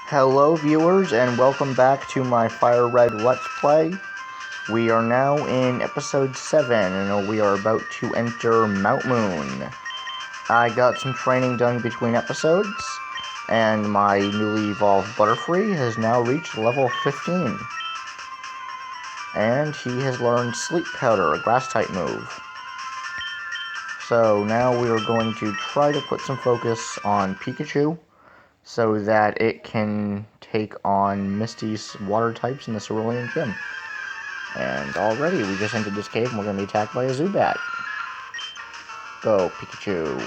Hello viewers and welcome back to my Fire Red Let's Play. We are now in episode 7 and we are about to enter Mount Moon. I got some training done between episodes and my newly evolved Butterfree has now reached level 15. And he has learned Sleep Powder, a grass type move. So now we are going to try to put some focus on Pikachu, so that it can take on Misty's water types in the Cerulian Gym. And already, we just entered this cave and we're going to be attacked by a Zubat. Go, Pikachu.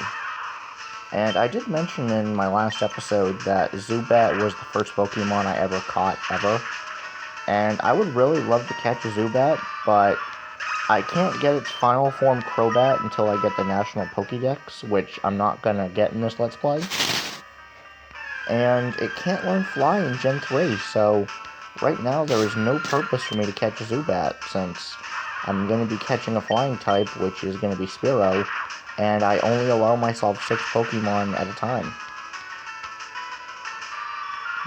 And I did mention in my last episode that Zubat was the first Pokemon I ever caught, ever. And I would really love to catch a Zubat, but I can't get its final form Crobat until I get the National Pokédex, which I'm not going to get in this Let's Play. And it can't learn Fly in Gen 3, so right now there is no purpose for me to catch a Zubat, since I'm going to be catching a flying type, which is going to be Spearow, and I only allow myself 6 Pokemon at a time,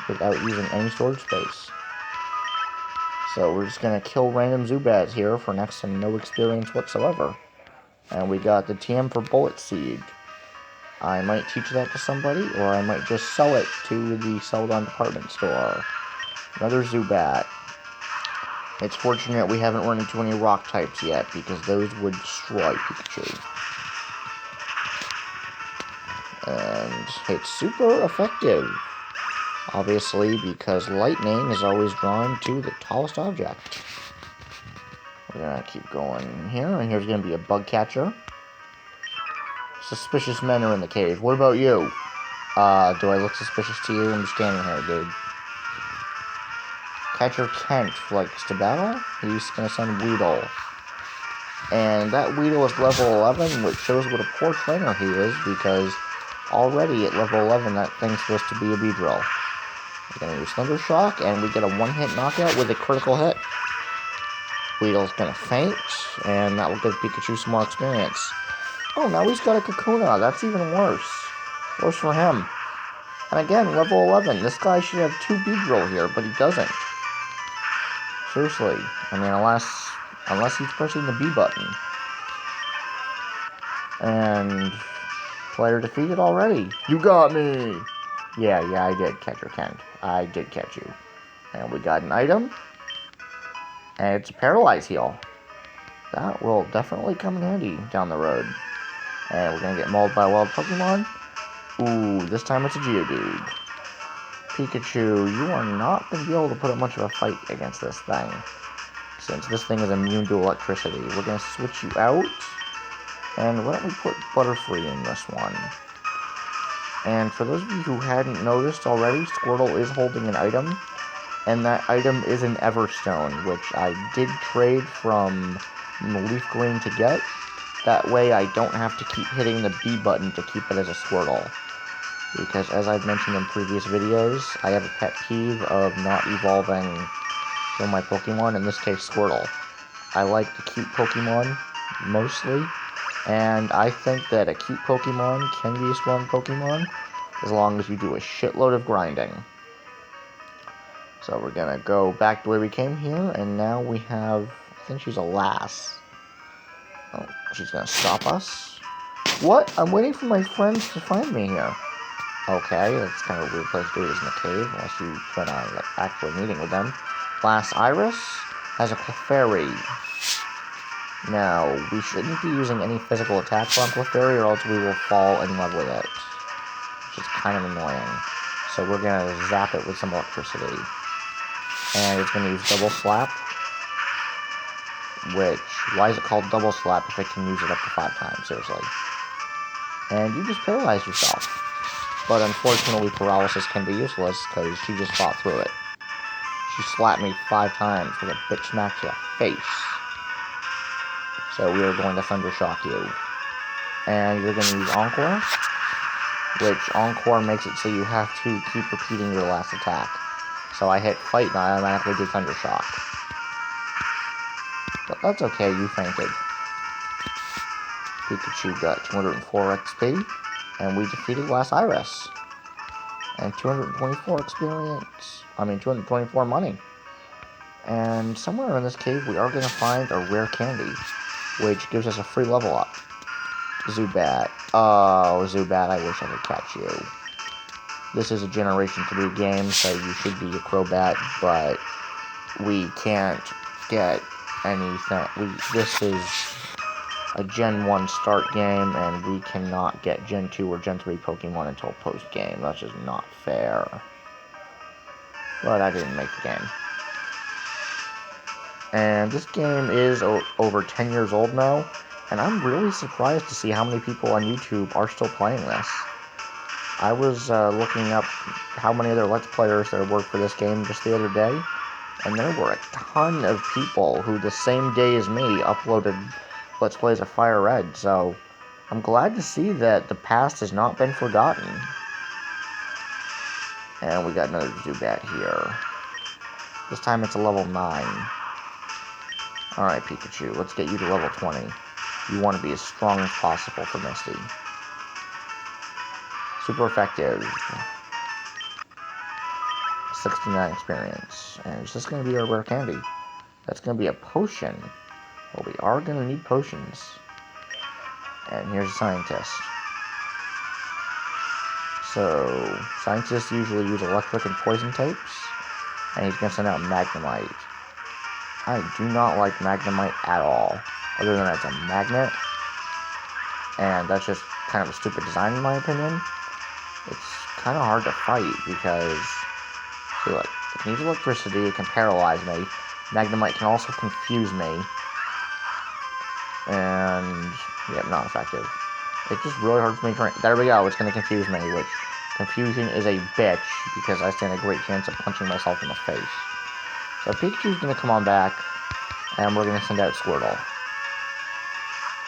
without using any storage space. So we're just going to kill random Zubats here for next to no experience whatsoever. And we got the TM for Bullet Seed. I might teach that to somebody, or I might just sell it to the Celdon department store. Another Zubat. It's fortunate we haven't run into any rock types yet, because those would destroy Pikachu. And it's super effective. Obviously, because lightning is always drawn to the tallest object. We're gonna keep going here, and here's gonna be a bug catcher. Suspicious men are in the cave. What about you? Do I look suspicious to you? I'm just standing here, dude. Catcher Kent likes to battle. He's gonna send Weedle. And that Weedle is level 11, which shows what a poor trainer he is, because already at level 11, that thing's supposed to be a Beedrill. We're gonna use Thunder Shock, and we get a one-hit knockout with a critical hit. Weedle's gonna faint, and that will give Pikachu some more experience. Oh, now he's got a Kakuna. That's even worse. Worse for him. And again, level 11. This guy should have 2 Beedrill here, but he doesn't. Seriously. I mean, unless he's pressing the B button. And player defeated already. You got me! Yeah, I did, Catcher Kent. I did catch you. And we got an item. And it's a Paralyze Heal. That will definitely come in handy down the road. And we're going to get mauled by a wild Pokemon. Ooh, this time it's a Geodude. Pikachu, you are not going to be able to put up much of a fight against this thing, since this thing is immune to electricity. We're going to switch you out. And why don't we put Butterfree in this one? And for those of you who hadn't noticed already, Squirtle is holding an item. And that item is an Everstone, which I did trade from Leaf Green to get. That way I don't have to keep hitting the B button to keep it as a Squirtle. Because as I've mentioned in previous videos, I have a pet peeve of not evolving for my Pokemon, in this case Squirtle. I like the cute Pokemon, mostly, and I think that a cute Pokemon can be a strong Pokemon, as long as you do a shitload of grinding. So we're gonna go back the way we came here, and now we have, I think she's a Lass. Oh, she's gonna stop us. What? I'm waiting for my friends to find me here. Okay, that's kind of a weird place to do this in the cave, unless you plan on actually meeting with them. Lass Iris has a Clefairy. Now, we shouldn't be using any physical attacks on Clefairy, or else we will fall in love with it, which is kind of annoying. So we're gonna zap it with some electricity. And it's gonna use Double Slap. Which, why is it called Double Slap if it can use it up to 5 times, seriously? And you just paralyze yourself. But unfortunately, paralysis can be useless, because she just fought through it. She slapped me 5 times with a bitch smack to the face. So we are going to Thunder Shock you. And you're going to use Encore, which Encore makes it so you have to keep repeating your last attack. So I hit Fight and I automatically do Thunder Shock. But that's okay, you fainted. Pikachu got 204 XP, and we defeated Lass Iris. And 224 experience. 224 money. And somewhere in this cave, we are going to find a rare candy, which gives us a free level up. Zubat. Oh, Zubat, I wish I could catch you. This is a Generation 3 game, so you should be a Crobat, but we can't get anything. This is a Gen 1 start game, and we cannot get Gen 2 or Gen 3 Pokemon until post-game. That's just not fair. But I didn't make the game. And this game is over 10 years old now, and I'm really surprised to see how many people on YouTube are still playing this. I was looking up how many other Let's Players that worked for this game just the other day, and there were a ton of people who the same day as me uploaded Let's Plays of Fire Red, so I'm glad to see that the past has not been forgotten. And we got another Zubat here. This time it's a level 9. Alright, Pikachu, let's get you to level 20. You want to be as strong as possible for Misty. Super effective. 69 experience. And is this going to be our rare candy? That's going to be a potion. Well, we are going to need potions. And here's a scientist. So, scientists usually use electric and poison types. And he's going to send out Magnemite. I do not like Magnemite at all. Other than it's a magnet. And that's just kind of a stupid design in my opinion. It's kind of hard to fight because, see, look, it needs electricity, it can paralyze me. Magnemite can also confuse me. And, yeah, not effective. It's just really hard for me to... There we go, it's going to confuse me, which confusion is a bitch because I stand a great chance of punching myself in the face. So Pikachu's going to come on back, and we're going to send out Squirtle.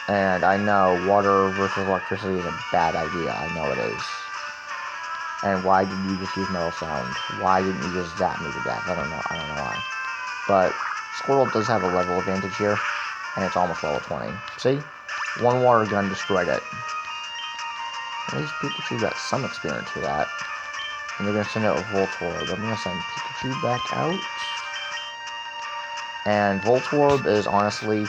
And I know water versus electricity is a bad idea, I know it is. And why did you just use Metal Sound? Why didn't you just zap me to death? I don't know why. But Squirtle does have a level advantage here, and it's almost level 20. See? One water gun destroyed it. At least Pikachu got some experience for that. And they're going to send out a Voltorb. I'm going to send Pikachu back out. And Voltorb is honestly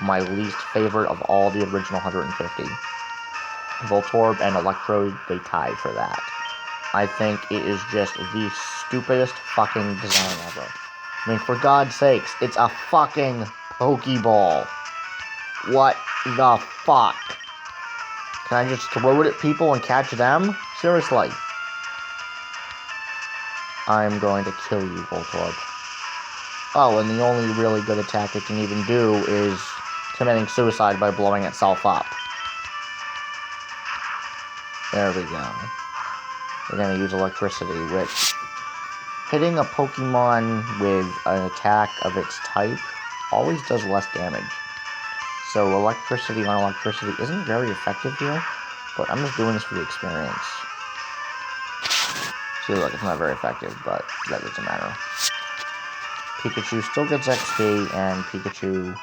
my least favorite of all the original 150. Voltorb and Electrode, they tie for that. I think it is just the stupidest fucking design ever. I mean, for God's sakes, it's a fucking Pokeball. What the fuck? Can I just throw it at people and catch them? Seriously. I'm going to kill you, Voltorb. Oh, and the only really good attack it can even do is committing suicide by blowing itself up. There we go. We're going to use electricity, which hitting a Pokemon with an attack of its type always does less damage. So electricity on electricity isn't very effective here, but I'm just doing this for the experience. See, look, it's not very effective, but that doesn't matter. Pikachu still gets XP, and Pikachu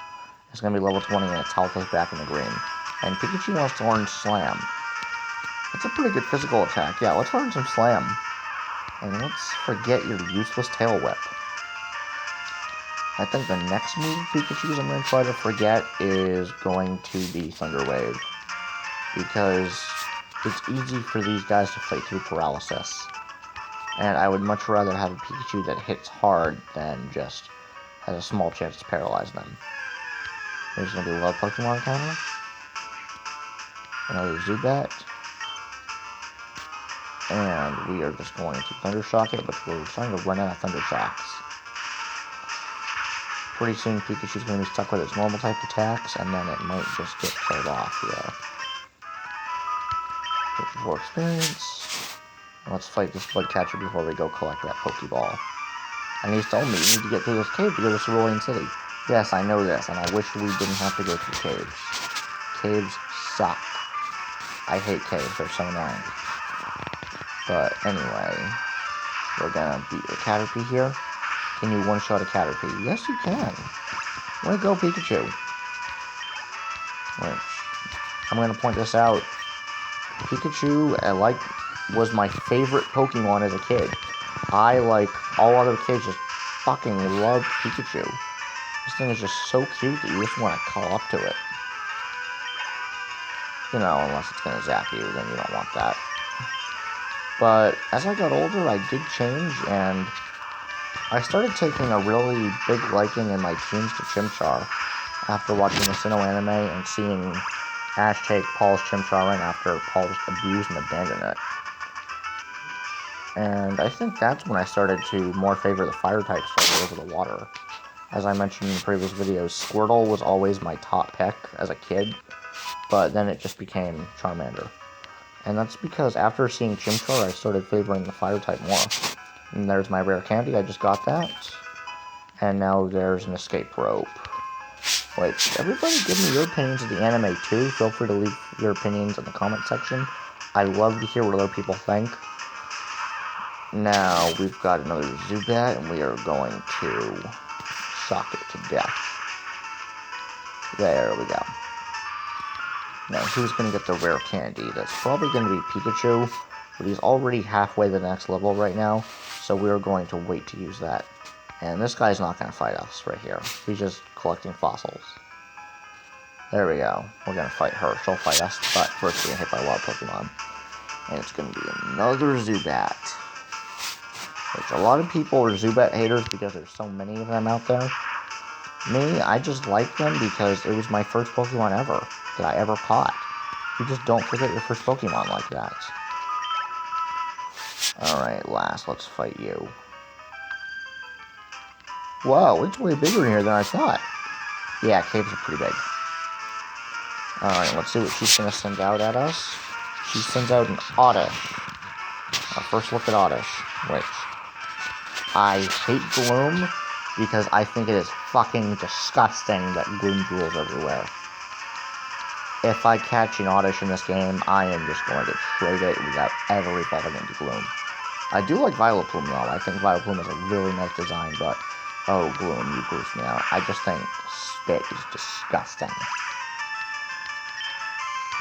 is going to be level 20, and its health is back in the green. And Pikachu wants to learn Slam. It's a pretty good physical attack. Yeah, let's learn some Slam. And let's forget your useless Tail Whip. I think the next move Pikachu's I'm going to try to forget is going to be Thunder Wave. Because it's easy for these guys to fight through paralysis. And I would much rather have a Pikachu that hits hard than just has a small chance to paralyze them. There's going to be a Love Pokemon encounter. Another Zubat. And we are just going to Thunder Shock it, but we're starting to run out of Thunder Shocks. Pretty soon Pikachu's going to be stuck with its normal type attacks, and then it might just get killed off here. 54 experience. Let's fight this Blood Catcher before we go collect that Pokeball. And he's told me you need to get through this cave to go to Cerulian City. Yes, I know this, and I wish we didn't have to go through caves. Caves suck. I hate caves, they're so annoying. But anyway, we're gonna beat a Caterpie here. Can you one-shot a Caterpie? Yes, you can. Way to go, Pikachu. Which, I'm gonna point this out. Pikachu, like was my favorite Pokemon as a kid. I, like all other kids, just fucking loved Pikachu. This thing is just so cute that you just want to cuddle up to it. You know, unless it's gonna zap you, then you don't want that. But as I got older, I did change, and I started taking a really big liking in my teens to Chimchar after watching the Sinnoh anime and seeing Ash take Paul's Chimchar in after Paul just abused and abandoned it. And I think that's when I started to more favor the fire-type starter over the water. As I mentioned in previous videos, Squirtle was always my top pick as a kid, but then it just became Charmander. And that's because after seeing Chimchar, I started favoring the fire-type more. And there's my rare candy, I just got that. And now there's an escape rope. Which, everybody give me your opinions of the anime too. Feel free to leave your opinions in the comment section. I love to hear what other people think. Now, we've got another Zubat, and we are going to shock it to death. There we go. Now, who's going to get the rare candy? That's probably going to be Pikachu, but he's already halfway to the next level right now, so we're going to wait to use that. And this guy's not going to fight us right here. He's just collecting fossils. There we go. We're going to fight her. She'll fight us, but first we're going to hit by a wild Pokemon. And it's going to be another Zubat. Which a lot of people are Zubat haters because there's so many of them out there. Me, I just like them because it was my first Pokemon ever that I ever caught. You just don't forget your first Pokemon like that. Alright, last, let's fight you. Whoa, it's way bigger in here than I thought. Yeah, caves are pretty big. Alright, let's see what she's going to send out at us. She sends out an Oddish. Our first look at Oddish, which I hate Gloom because I think it is fucking disgusting that Gloom drools everywhere. If I catch an Oddish in this game, I am just going to trade it without ever evolving into Gloom. I do like Vileplume though. I think Vileplume is a really nice design, but oh, Gloom, you gross me out. I just think spit is disgusting.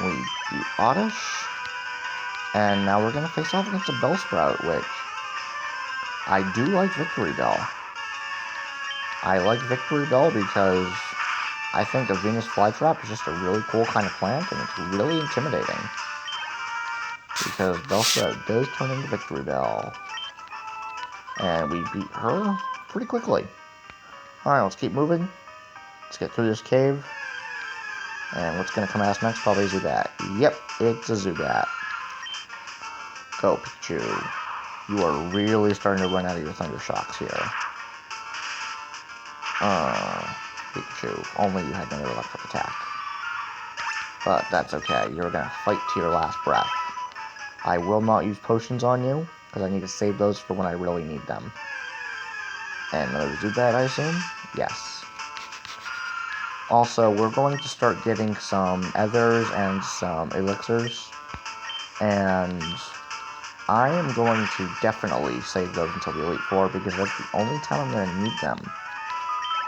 We beat Oddish, and now we're going to face off against a Bellsprout, which I do like Victory Bell. I like Victory Bell because I think a Venus Flytrap is just a really cool kind of plant, and it's really intimidating. Because Bellsprout does turn into Victory Bell. And we beat her pretty quickly. Alright, let's keep moving. Let's get through this cave. And what's going to come at us next? Probably a Zubat. Yep, it's a Zubat. Go, Pikachu. You are really starting to run out of your Thunder Shocks here. Pikachu, if only you had another electric attack. But that's okay, you're gonna fight to your last breath. I will not use potions on you, because I need to save those for when I really need them. And another Zubat, I assume? Yes. Also, we're going to start getting some ethers and some elixirs. And I am going to definitely save those until the Elite Four, because that's the only time I'm going to need them.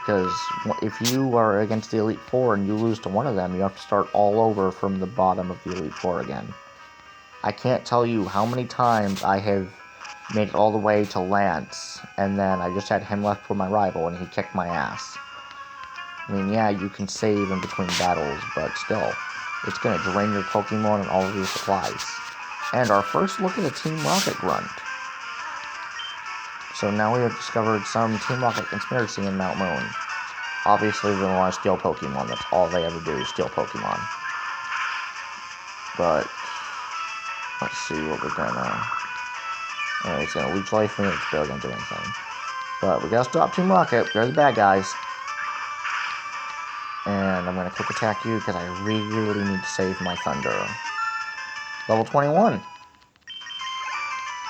Because if you are against the Elite Four and you lose to one of them, you have to start all over from the bottom of the Elite Four again. I can't tell you how many times I have made it all the way to Lance, and then I just had him left for my rival, and he kicked my ass. I mean, yeah, you can save in between battles, but still, it's going to drain your Pokemon and all of your supplies. And our first look at a Team Rocket Grunt. So now we have discovered some Team Rocket conspiracy in Mount Moon. Obviously, they want to steal Pokemon. That's all they ever do, is steal Pokemon. But let's see what we're gonna... Alright, it's gonna leech life me, it's barely gonna do anything. But we gotta stop Team Rocket, they're the bad guys. And I'm gonna quick attack you, because I really need to save my Thunder. Level 21!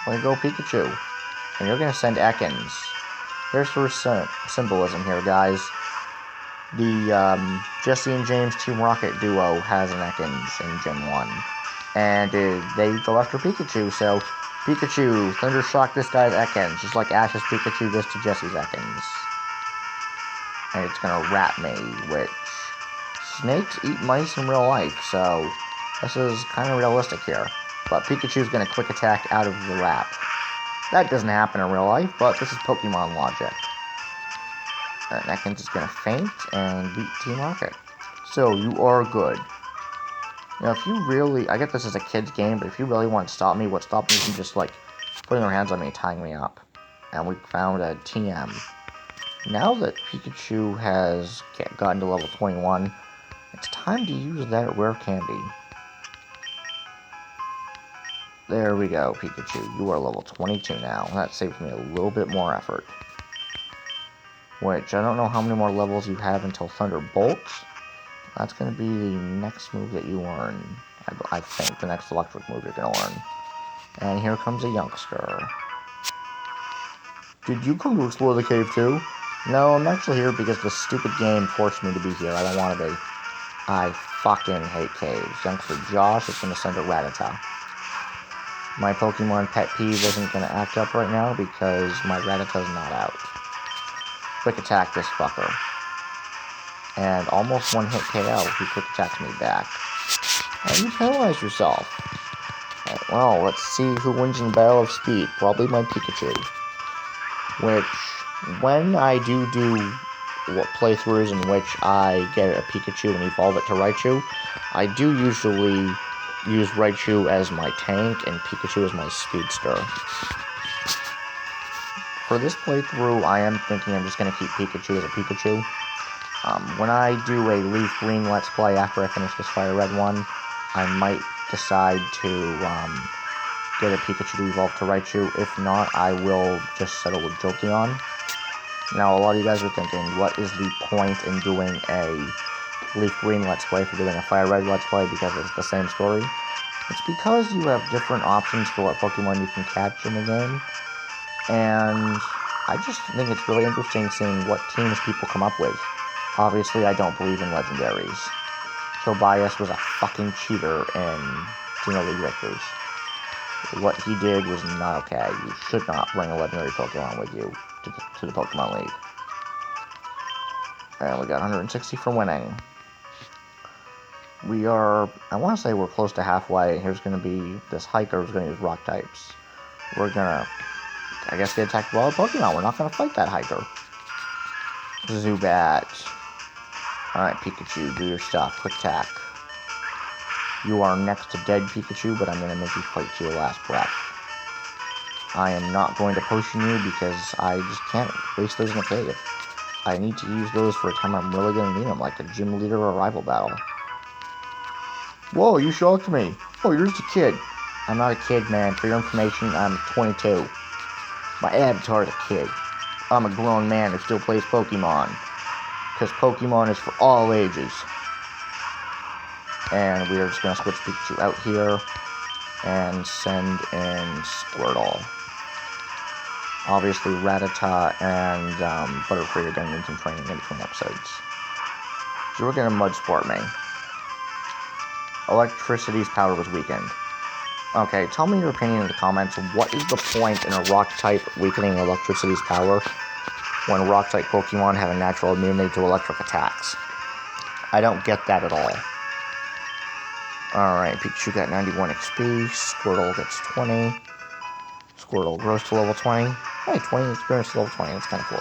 Way to go, Pikachu. And you're gonna send Ekans. There's first symbolism here, guys. The Jesse and James Team Rocket duo has an Ekans in Gen 1. And they go after Pikachu, so Pikachu, Thunder Shock this guy's Ekans, just like Ash's Pikachu does to Jesse's Ekans. And it's gonna rat me, which snakes eat mice in real life, so this is kind of realistic here. But Pikachu's going to quick attack out of the wrap. That doesn't happen in real life, but this is Pokemon logic. And Ekans is going to faint and beat Team Rocket. So, you are good. Now, if you really... I get this as a kid's game, but if you really want to stop me, what stopped me from just, like, putting their hands on me and tying me up. And we found a TM. Now that Pikachu has gotten to level 21, it's time to use that rare candy. There we go, Pikachu. You are level 22 now. That saved me a little bit more effort. Which, I don't know how many more levels you have until Thunderbolt. That's going to be the next move that you learn. I think, the next electric move you're going to learn. And here comes a youngster. Did you come to explore the cave too? No, I'm actually here because the stupid game forced me to be here. I don't want to be. I fucking hate caves. Youngster Josh is going to send a Rattata. My Pokemon pet peeve isn't going to act up right now because my Rattata's not out. Quick attack this fucker. And almost one hit KO. He quick attacks me back. And you paralyze yourself. Right, well, let's see who wins in the Battle of Speed. Probably my Pikachu. Which, when I do playthroughs in which I get a Pikachu and evolve it to Raichu, I do usually use Raichu as my tank and Pikachu as my speedster. For this playthrough, I am thinking I'm just going to keep Pikachu as a Pikachu. When I do a Leaf Green Let's Play after I finish this Fire Red one, I might decide to get a Pikachu to evolve to Raichu. If not, I will just settle with Jolteon. Now, a lot of you guys are thinking, what is the point in doing a Leaf Green Let's Play for doing a Fire Red Let's Play because it's the same story? It's because you have different options for what Pokemon you can catch in the game. And I just think it's really interesting seeing what teams people come up with. Obviously, I don't believe in legendaries. Tobias was a fucking cheater in Xenoleague Victors. What he did was not okay. You should not bring a legendary Pokemon with you to the Pokemon League. And we got 160 for winning. We are, I want to say we're close to halfway. Here's going to be, this hiker who's going to use rock types. We're going to, I guess, get attacked by all the Pokemon. We're not going to fight that hiker. Zubat. Alright, Pikachu, do your stuff. Quick attack. You are next to dead, Pikachu, but I'm going to make you fight to your last breath. I am not going to potion you because I just can't waste those in the cave. I need to use those for a time I'm really going to need them, like a gym leader or a rival battle. Whoa, you shocked me. Oh, you're just a kid. I'm not a kid, man. For your information, I'm 22. My avatar is a kid. I'm a grown man who still plays Pokemon. Because Pokemon is for all ages. And we are just going to switch Pikachu out here and send in Squirtle. Obviously, Rattata and Butterfree are going to need some training in between episodes. So we're going to Mud Sport me. Electricity's power was weakened. Okay, tell me your opinion in the comments. What is the point in a Rock-type weakening Electricity's power when Rock-type Pokemon have a natural immunity to electric attacks? I don't get that at all. Alright, Pikachu got 91 XP, Squirtle gets 20, Squirtle grows to level 20, hey, 20 experience to level 20, that's kind of cool.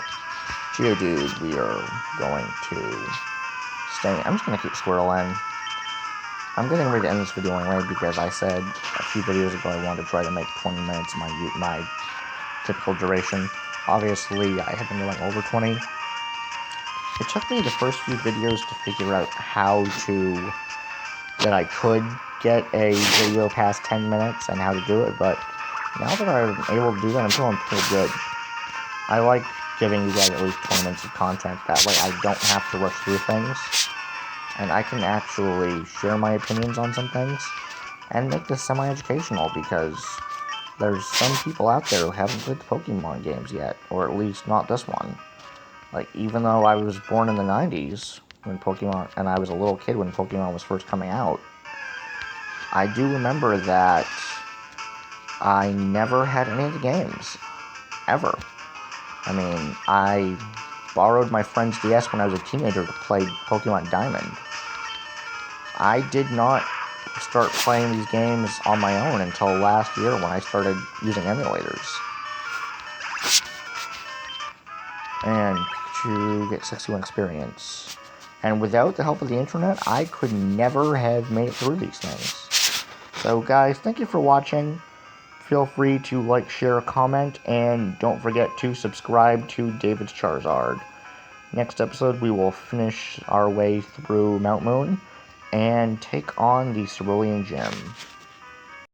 Geodude, we are going to stay, I'm just going to keep Squirtle in. I'm getting ready to end this video anyway because I said a few videos ago I wanted to try to make 20 minutes my typical duration. Obviously, I have been going over 20. It took me the first few videos to figure out that I could get a video past 10 minutes and how to do it, but now that I'm able to do that, I'm feeling pretty good. I like giving you guys at least 20 minutes of content, that way I don't have to rush through things, and I can actually share my opinions on some things, and make this semi-educational, because there's some people out there who haven't played the Pokemon games yet, or at least not this one. Like, even though I was born in the 90s, when Pokemon, and I was a little kid when Pokemon was first coming out, I do remember that I never had any of the games. Ever. I mean, I borrowed my friend's DS when I was a teenager to play Pokemon Diamond. I did not start playing these games on my own until last year when I started using emulators. And Pikachu gets 61 experience. And without the help of the internet, I could never have made it through these things. So guys, thank you for watching. Feel free to like, share, comment, and don't forget to subscribe to David's Charizard. Next episode, we will finish our way through Mount Moon and take on the Cerulean Gym.